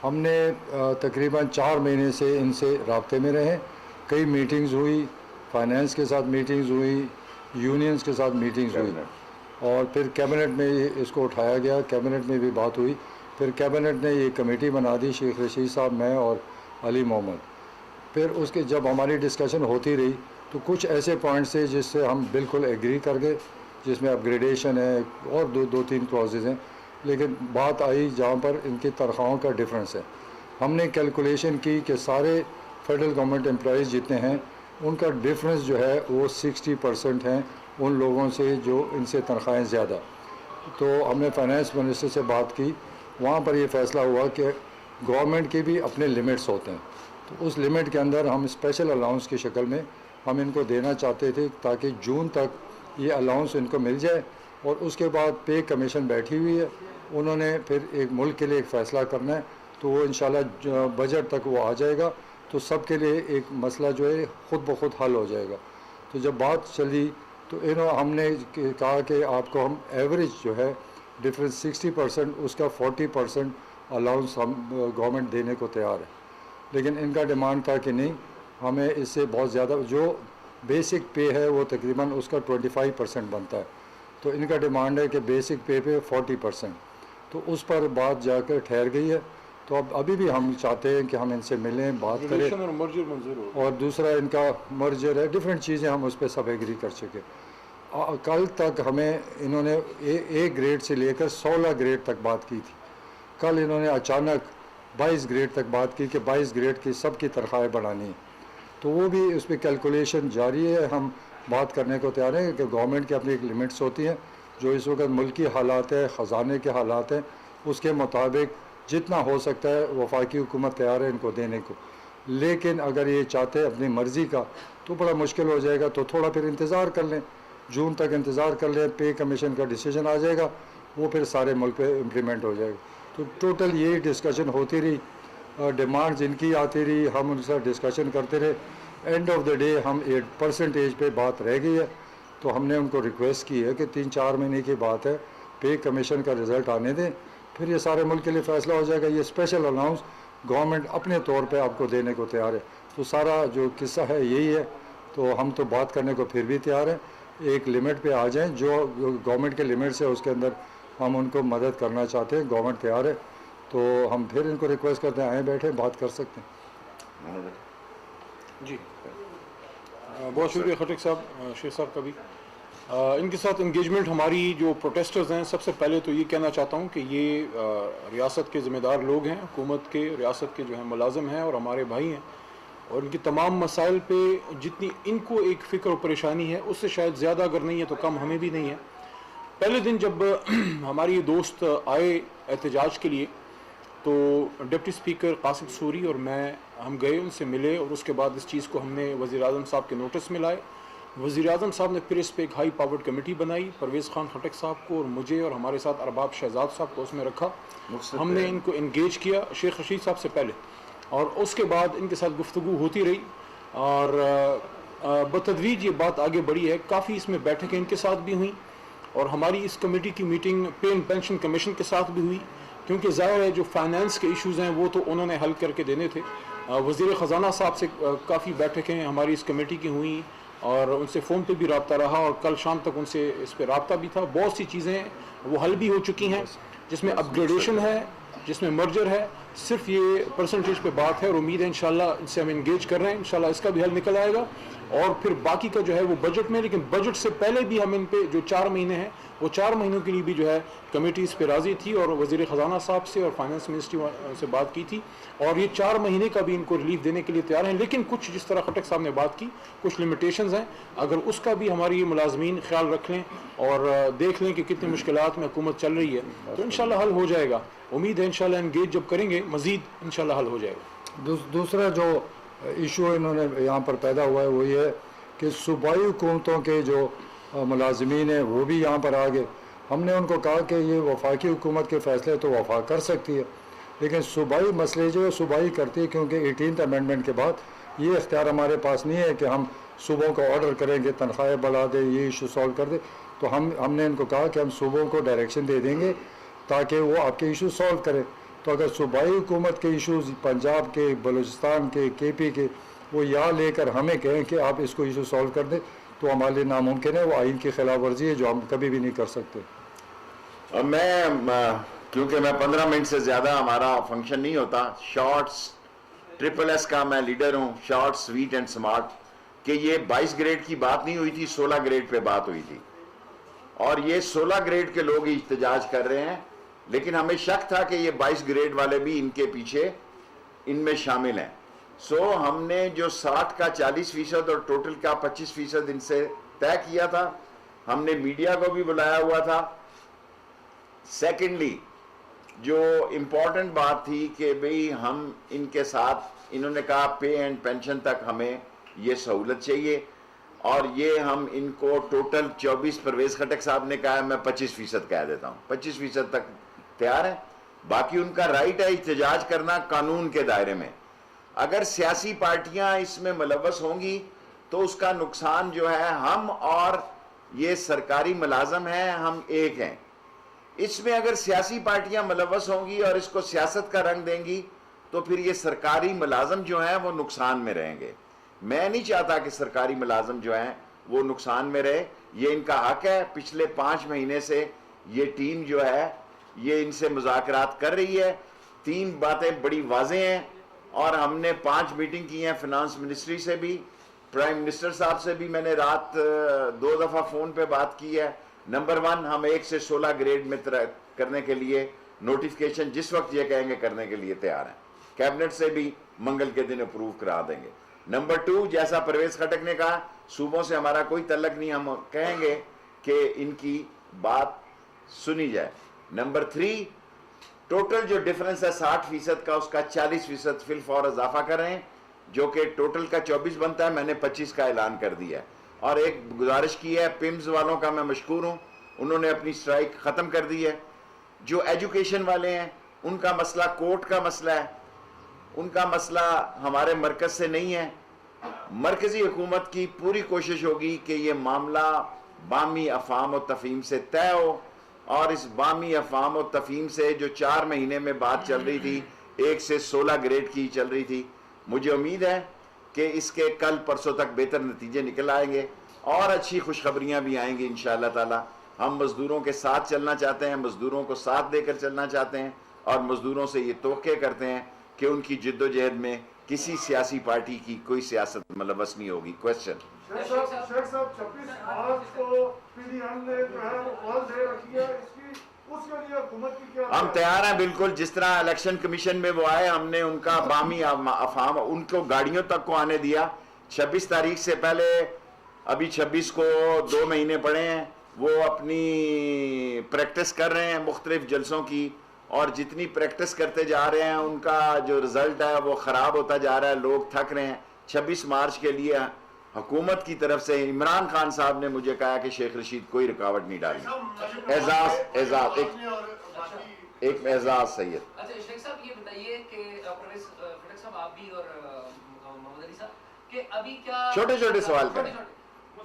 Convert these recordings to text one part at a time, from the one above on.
ہم نے تقریباً 4 مہینے سے ان سے رابطے میں رہے. کئی میٹنگز ہوئی, فائنینس کے ساتھ میٹنگز ہوئی, یونینز کے ساتھ میٹنگز ہوئی, اور پھر کیبنٹ میں اس کو اٹھایا گیا, کیبنٹ میں بھی بات ہوئی. پھر کیبنٹ نے یہ کمیٹی بنا دی, شیخ رشید صاحب, میں اور علی محمد. پھر اس کے جب ہماری ڈسکشن ہوتی رہی تو کچھ ایسے پوائنٹس تھے جس سے ہم بالکل ایگری کر گئے, جس میں اپگریڈیشن ہے اور دو تین کلازز ہیں. لیکن بات آئی جہاں پر ان کی تنخواہوں کا ڈفرینس ہے. ہم نے کیلکولیشن کی کہ سارے فیڈرل گورنمنٹ امپلائیز جتنے ہیں ان کا ڈفرینس جو ہے وہ 60% ہیں ان لوگوں سے جو ان سے تنخواہیں زیادہ. تو ہم نے فائنینس منسٹر سے بات کی, وہاں پر یہ فیصلہ ہوا کہ گورنمنٹ کے بھی اپنے لمٹس ہوتے ہیں, تو اس لمٹ کے اندر ہم اسپیشل الاؤنس کی شکل میں ہم ان کو دینا چاہتے تھے تاکہ جون تک یہ الاؤنس ان کو مل جائے. اور اس کے بعد پے کمیشن بیٹھی ہوئی ہے, انہوں نے پھر ایک ملک کے لیے ایک فیصلہ کرنا ہے, تو وہ انشاءاللہ بجٹ تک وہ آ جائے گا, تو سب کے لیے ایک مسئلہ جو ہے خود بخود حل ہو جائے گا. تو جب بات چلی تو ہم نے کہا کہ آپ کو ہم ایوریج جو ہے ڈفرینس 60%, اس کا 40% الاؤنس ہم گورنمنٹ دینے کو تیار ہے. لیکن ان کا ڈیمانڈ تھا کہ نہیں, ہمیں اس سے بہت زیادہ, جو بیسک پے ہے وہ تقریباً اس کا 25% بنتا ہے, تو ان کا ڈیمانڈ ہے کہ بیسک پے پہ 40%. تو اس پر بات جا کر ٹھہر گئی ہے. تو ابھی بھی ہم چاہتے ہیں کہ ہم ان سے ملیں, بات کریں, اور دوسرا ان کا مرجر ہے, ڈفرینٹ چیزیں ہم اس پہ سب ایگری کر چکے. کل تک ہمیں انہوں نے ایک گریڈ سے لے کر 16 گریڈ تک بات کی تھی. کل انہوں نے اچانک 22 گریڈ تک بات کی کہ 22 گریڈ کی سب کی تنخواہیں بڑھانی ہیں. تو وہ بھی اس پہ کیلکولیشن جاری ہے. ہم بات کرنے کو تیار ہیں کہ گورنمنٹ کی اپنی ایک لمٹس ہوتی ہیں, جو اس وقت ملکی حالات ہے, خزانے کے حالات ہیں, اس کے مطابق جتنا ہو سکتا ہے وفاقی حکومت تیار ہے ان کو دینے کو. لیکن اگر یہ چاہتے ہیں اپنی مرضی کا تو بڑا مشکل ہو جائے گا, تو تھوڑا پھر انتظار کر لیں, جون تک انتظار کر لیں, پے کمیشن کا ڈیسیجن آ جائے گا, وہ پھر سارے ملک پہ امپلیمنٹ ہو جائے گا. تو ٹوٹل یہی ڈسکشن ہوتی رہی, ڈیمانڈز ان کی آتی رہی, ہم ان سے ڈسکشن کرتے رہے. اینڈ آف دا ڈے ہم 8% پہ بات رہ گئی ہے. تو ہم نے ان کو ریکویسٹ کی ہے کہ 3-4 مہینے کی بات ہے, پے کمیشن کا رزلٹ آنے دیں, پھر یہ سارے ملک کے لیے فیصلہ ہو جائے گا. یہ اسپیشل الاؤنس گورنمنٹ اپنے طور پہ آپ کو دینے کو تیار ہے. تو سارا جو قصہ ہے یہی ہے. تو ہم تو بات کرنے کو پھر بھی تیار ہیں, ایک لمٹ پہ آ جائیں, جو گورنمنٹ کے لمٹس ہے اس کے اندر ہم ان کو مدد کرنا چاہتے ہیں, گورنمنٹ تیار ہے. تو ہم پھر ان کو ریکویسٹ کرتے ہیں, آئیں بیٹھیں بات کر سکتے ہیں. جی بہت شکریہ خٹک صاحب, شیخ صاحب کا بھی. ان کے ساتھ انگیجمنٹ ہماری جو پروٹیسٹرز ہیں, سب سے پہلے تو یہ کہنا چاہتا ہوں کہ یہ ریاست کے ذمہ دار لوگ ہیں, حکومت کے, ریاست کے جو ہیں ملازم ہیں اور ہمارے بھائی ہیں, اور ان کی تمام مسائل پہ جتنی ان کو ایک فکر و پریشانی ہے اس سے شاید زیادہ اگر نہیں ہے تو کم ہمیں بھی نہیں ہے. پہلے دن جب ہماری دوست آئے احتجاج کے لیے تو ڈپٹی اسپیکر قاسم سوری اور میں ہم گئے, ان سے ملے, اور اس کے بعد اس چیز کو ہم نے وزیر اعظم صاحب کے نوٹس میں لائے. وزیر اعظم صاحب نے پھر اس پہ ایک ہائی پاورڈ کمیٹی بنائی, پرویز خان خٹک صاحب کو اور مجھے اور ہمارے ساتھ ارباب شہزاد صاحب کو اس میں رکھا. ہم نے ان کو انگیج کیا شیخ رشید صاحب سے پہلے, اور اس کے بعد ان کے ساتھ گفتگو ہوتی رہی, اور بتدریج یہ بات آگے بڑھی ہے. کافی اس میں بیٹھکیں ان کے ساتھ بھی ہوئیں, اور ہماری اس کمیٹی کی meeting pay and pension commission کے ساتھ بھی ہوئی, کیونکہ ظاہر ہے جو فائنانس کے ایشوز ہیں وہ تو انہوں نے حل کر کے دینے تھے. وزیر خزانہ صاحب سے کافی بیٹھکیں ہماری اس کمیٹی کی ہوئیں, اور ان سے فون پہ بھی رابطہ رہا, اور کل شام تک ان سے اس پہ رابطہ بھی تھا. بہت سی چیزیں وہ حل بھی ہو چکی ہیں, جس میں اپ گریڈیشن ہے, جس میں مرجر ہے. صرف یہ پرسنٹیج پہ بات ہے, اور امید ہے انشاءاللہ ان سے ہم انگیج کر رہے ہیں, انشاءاللہ اس کا بھی حل نکل آئے گا. اور پھر باقی کا جو ہے وہ بجٹ میں, لیکن بجٹ سے پہلے بھی ہم ان پہ جو 4 مہینے ہیں وہ 4 مہینوں کے لیے بھی جو ہے کمیٹی اس پہ راضی تھی, اور وزیر خزانہ صاحب سے اور فائنانس منسٹری سے بات کی تھی, اور یہ 4 مہینے کا بھی ان کو ریلیف دینے کے لیے تیار ہیں. لیکن کچھ جس طرح خٹک صاحب نے بات کی, کچھ لمیٹیشنز ہیں, اگر اس کا بھی ہماری ملازمین خیال رکھ لیں اور دیکھ لیں کہ کتنی مشکلات میں حکومت چل رہی ہے, تو انشاءاللہ حل ہو جائے گا. امید ہے انشاءاللہ انگیج جب کریں گے مزید انشاءاللہ حل ہو جائے گا. دوسرا جو ایشو انہوں نے یہاں پر پیدا ہوا ہے وہ یہ ہے کہ صوبائی حکومتوں کے جو ملازمین ہیں وہ بھی یہاں پر آ گئے. ہم نے ان کو کہا کہ یہ وفاقی حکومت کے فیصلے تو وفاق کر سکتی ہے, لیکن صوبائی مسئلے جو ہے صوبائی کرتی ہے, کیونکہ 18th امینڈمنٹ کے بعد یہ اختیار ہمارے پاس نہیں ہے کہ ہم صوبوں کو آرڈر کریں کہ تنخواہیں بڑھا دیں, یہ ایشو سالو کر دیں. تو ہم نے ان کو کہا کہ ہم صوبوں کو ڈائریکشن دے دیں گے تاکہ وہ آپ کے ایشو سالو کریں. تو तो अगर सूबाई हुकूमत के इशूज़ पंजाब के, बलूचिस्तान के, KP के, वो यहाँ लेकर हमें कहें कि आप इसको इशू सॉल्व कर दें, तो हमारे लिए नामुमकिन है। वो आइन की खिलाफ वर्जी है जो हम कभी भी नहीं कर सकते। क्योंकि मैं 15 मिनट से ज़्यादा हमारा फंक्शन नहीं होता, शॉर्ट्स SSS का मैं लीडर हूँ, शॉर्ट स्वीट एंड स्मार्ट, कि ये 22 ग्रेड की बात नहीं हुई थी, 16 ग्रेड पे बात हुई थी, और ये 16 ग्रेड के लोग इhtजाज कर रहे हैं, लेकिन हमें शक था कि ये 22 ग्रेड वाले भी इनके पीछे इनमें शामिल हैं। सो हमने जो 60 का 40% और टोटल का 25% इनसे तय किया था। हमने मीडिया को भी बुलाया हुआ था। सेकेंडली जो इम्पोर्टेंट बात थी कि भाई हम इनके साथ, इन्होंने कहा पे एंड पेंशन तक हमें ये सहूलत चाहिए, और ये हम इनको टोटल 24, परवेज खटक साहब ने कहा, मैं 25% कह देता हूँ, 25% तक तैयार है। बाकी उनका राइट है इhtजाज करना कानून के दायरे में। अगर सियासी पार्टियां इसमें मुलव्वस होंगी तो उसका नुकसान जो है, हम और ये सरकारी मुलाजम हैं, हम एक हैं। इसमें अगर सियासी पार्टियां मुलव्वस होंगी और इसको सियासत का रंग देंगी तो फिर ये सरकारी मुलाजम जो हैं वो नुकसान में रहेंगे। मैं नहीं चाहता कि सरकारी मुलाजम जो हैं वो नुकसान में रहे, ये इनका हक है। पिछले 5 महीने से ये टीम जो है ये इनसे मुज़ाकरात कर रही है। 3 बातें बड़ी वाज़ेह हैं, और हमने 5 मीटिंग की हैं फिनांस मिनिस्ट्री से भी, प्राइम मिनिस्टर साहब से भी मैंने रात 2 दफ़ा फ़ोन पे बात की है। नंबर 1, हम 1 से 16 ग्रेड में करने के लिए नोटिफिकेशन जिस वक्त ये कहेंगे करने के लिए तैयार हैं। कैबिनेट से भी मंगल के दिन अप्रूव करा देंगे। नंबर 2, जैसा परवेज खटक ने कहा, सूबों से हमारा कोई तल्लक नहीं, हम कहेंगे कि इनकी बात सुनी जाए। नंबर 3, टोटल जो डिफरेंस है 60% का, उसका 40% फिल फॉर इजाफा कर रहे हैं, जो कि टोटल का 24 बनता है। मैंने 25 का ऐलान कर दिया है। और एक गुजारिश की है, पिम्स वालों का मैं मशकूर हूँ, उन्होंने अपनी स्ट्राइक ख़त्म कर दी है। जो एजुकेशन वाले हैं उनका मसला कोर्ट का मसला है, उनका मसला हमारे मरकज़ से नहीं है। मरकज़ी हुकूमत की पूरी कोशिश होगी कि ये मामला बामी अफ़ाम और तफ़हीम से तय हो, और इस बामी अफ़ाम और तफ़हीम से जो 4 महीने में बात चल रही थी, 1 से 16 ग्रेड की चल रही थी, मुझे उम्मीद है कि इसके कल परसों तक बेहतर नतीजे निकल आएंगे और अच्छी खुशखबरियाँ भी आएंगी इंशाअल्लाह ताला। हम मज़दूरों के साथ चलना चाहते हैं, मज़दूरों को साथ देकर चलना चाहते हैं, और मज़दूरों से ये तोक़े करते हैं कि उनकी जिद्दोजहद में किसी सियासी पार्टी की कोई सियासत मुलव्वस नहीं होगी। क्वेश्चन शेख साहब 26 मार्च को PDM ने जो है वो कॉल दे रखी है, इसकी उसके लिए हुकूमत की क्या? हम तैयार हैं बिल्कुल। जिस तरह इलेक्शन कमीशन में वो आए, हमने उनका बामी अफाम उनको गाड़ियों तक को आने दिया। 26 तारीख से पहले, अभी 26 को 2 महीने पड़े हैं, वो अपनी प्रैक्टिस कर रहे हैं मुख्तलिफ जलसों की, और जितनी प्रैक्टिस करते जा रहे हैं उनका जो रिजल्ट है वो ख़राब होता जा रहा है, लोग थक रहे हैं। 26 मार्च के लिए हुकूमत की तरफ से इमरान खान साहब ने मुझे कहा कि शेख रशीद कोई रुकावट नहीं डाली। एक एजाज सैयद। अच्छा शेख साहब ये बताइए कि परवेज खटक साहब, आप भी और मोहम्मद अली साहब, कि अभी क्या छोटे छोटे सवाल करें।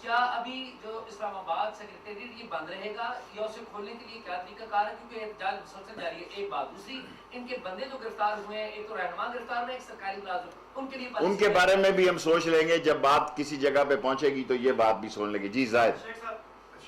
क्या अभी जो इस्लामाबाद सेक्रेटेरिएट ये बंद रहेगा, या उसे खोलने के लिए क्या तरीका कार है? क्योंकि मुसलसल जारी है। एक बात, दूसरी, इनके बंदे जो गिरफ्तार हुए हैं, एक तो रहनुमा गिरफ्तार हुए, एक सरकारी मुलाजिम, उनके लिए उनके बारे में भी हम सोच लेंगे। जब बात किसी जगह पे पहुंचेगी तो ये बात भी सुन लेंगे। जी जाहिद।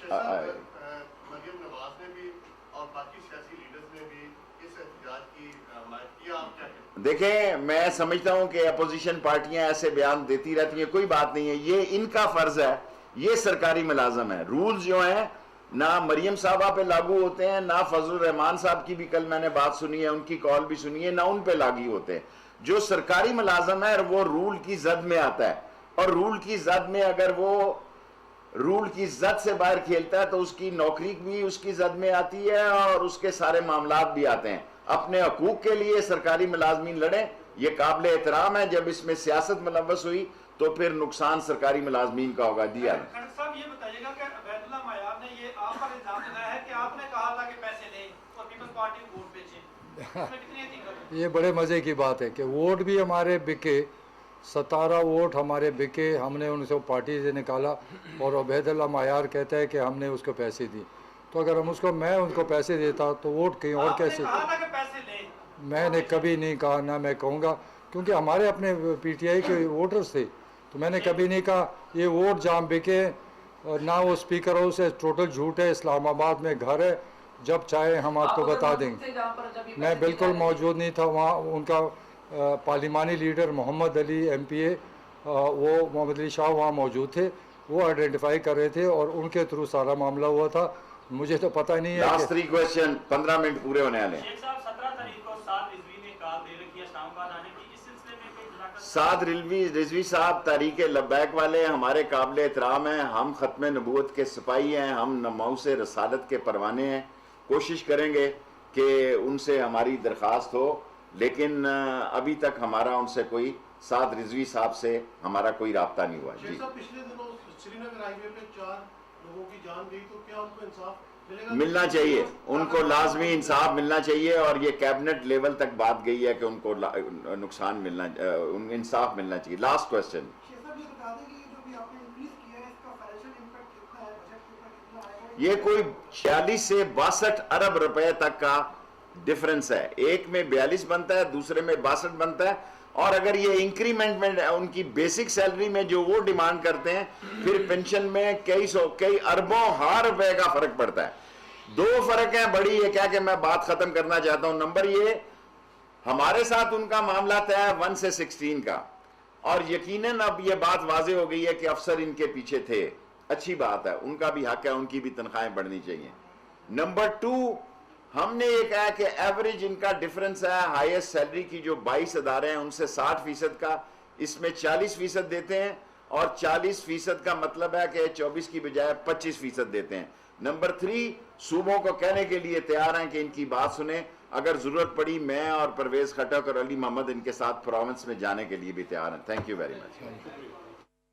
मरियम नवाज ने भी और बाकी सियासी लीडर्स ने भी इस एहतजाज की हिमायत की, आप क्या कहते हैं? देखें, मैं समझता हूं कि अपोजिशन पार्टियां ऐसे बयान देती रहती हैं, कोई बात नहीं है, ये इनका फर्ज है, ये सरकारी मुलाजम है। रूल्स जो हैं ना मरियम साहबा पे लागू होते हैं, ना फजल रहमान साहब की भी कल मैंने बात सुनी है, उनकी कॉल भी सुनी है, ना उन पे लागू होते हैं। जो सरकारी मुलाजम है वो रूल की जद में आता है, और रूल की जद में अगर वो रूल की जद से बाहर खेलता है तो उसकी नौकरी भी उसकी जद में आती है, और उसके सारे मामलात भी आते हैं। अपने हकूक के लिए सरकारी मुलाजमीन लड़ें, ये काबिल एहतराम है। जब इसमें सियासत मुलव्वस हुई तो फिर नुकसान सरकारी मुलाजमीन का होगा। दिया खटक साहब ये बताइएगा कि अबैदुल्ला मायार ने ये आप पर इल्जाम लगाया है कि आपने कहा था कि पैसे लें और पीपल्स पार्टी को वोट बेचें, इसमें कितनी हकीकत है? ये बड़े मज़े की बात है कि वोट भी हमारे बिके, 17 वोट हमारे बिके, हमने उनको पार्टी से निकाला, और अबैदुल्ला मायार कहता है कि हमने उसको पैसे दिए। तो अगर हम उसको, मैं उनको पैसे देता तो वोट कहीं और कैसे? आपने कहा था कि पैसे लें। मैंने कभी नहीं कहा, ना मैं कहूँगा, क्योंकि हमारे अपने पीटीआई के वोटर्स थे, तो मैंने कभी नहीं कहा ये वोट जहाँ बिके, और ना वो स्पीकर हाउस है, टोटल झूठ है, इस्लामाबाद में घर है, जब चाहे हम आपको बता देंगे। मैं बिल्कुल मौजूद नहीं था वहाँ, उनका पार्लिमानी लीडर मोहम्मद अली MPA, वो मोहम्मद अली शाह वहाँ मौजूद थे, वो आइडेंटिफाई कर रहे थे और उनके थ्रू सारा मामला हुआ था। मुझे तो पता नहीं है। लास्ट 3 क्वेश्चन, 15 मिनट पूरे होने वाले हैं। शेख साहब 17 तारीख को साद रिजवी ने कॉल दे रखी है इस्लामाबाद आने की, इस सिलसिले में कोई मुलाकात? साद रिजवी साहब तारीख लब्बैक वाले हमारे काबिल एहतराम हैं, हम ख़त्म नबूवत के सिपाही हैं, हम नमाउस रसालत के परवाने हैं। कोशिश करेंगे कि उनसे हमारी दरख्वास्त हो, लेकिन अभी तक हमारा उनसे कोई साद रिजवी साहब से हमारा कोई राब्ता नहीं हुआ। जी, पिछले दिनों श्रीनगर हाईवे पे 4 लोगों की जान गई, तो क्या उनको इंसाफ मिलेगा? मिलना चाहिए, उनको लाजमी इंसाफ मिलना चाहिए, और ये कैबिनेट लेवल तक बात गई है कि उनको नुकसान मिलना, इंसाफ मिलना चाहिए। लास्ट क्वेश्चन, ये कोई 46 से 62 अरब रुपए तक का डिफरेंस है, एक में 42 बनता है, दूसरे में 62 बनता है, और अगर ये इंक्रीमेंट में उनकी बेसिक सैलरी में जो वो डिमांड करते हैं, फिर पेंशन में कई अरबों हार रुपए का फर्क पड़ता है। 2 फर्क है बड़ी, ये क्या कि मैं बात खत्म करना चाहता हूं। नंबर ये, हमारे साथ उनका मामला तय है 1 से 16 का, और यकीनन अब ये बात वाजे हो गई है कि अफसर इनके पीछे थे, अच्छी बात है, उनका भी हक है, उनकी भी तनख्वाहें बढ़नी चाहिए। नंबर 2, हमने ये कहा कि एवरेज इनका डिफरेंस है, हाईएस्ट सैलरी की जो 22 अदारे हैं उनसे 60% का, इसमें 40% देते हैं, और 40% का मतलब है कि 24 की बजाय 25% देते हैं। नंबर 3, सूबों को कहने के लिए तैयार हैं कि इनकी बात सुने, अगर जरूरत पड़ी मैं और परवेज खटक और अली मोहम्मद इनके साथ प्रोविंस में जाने के लिए भी तैयार हैं। Thank you very much.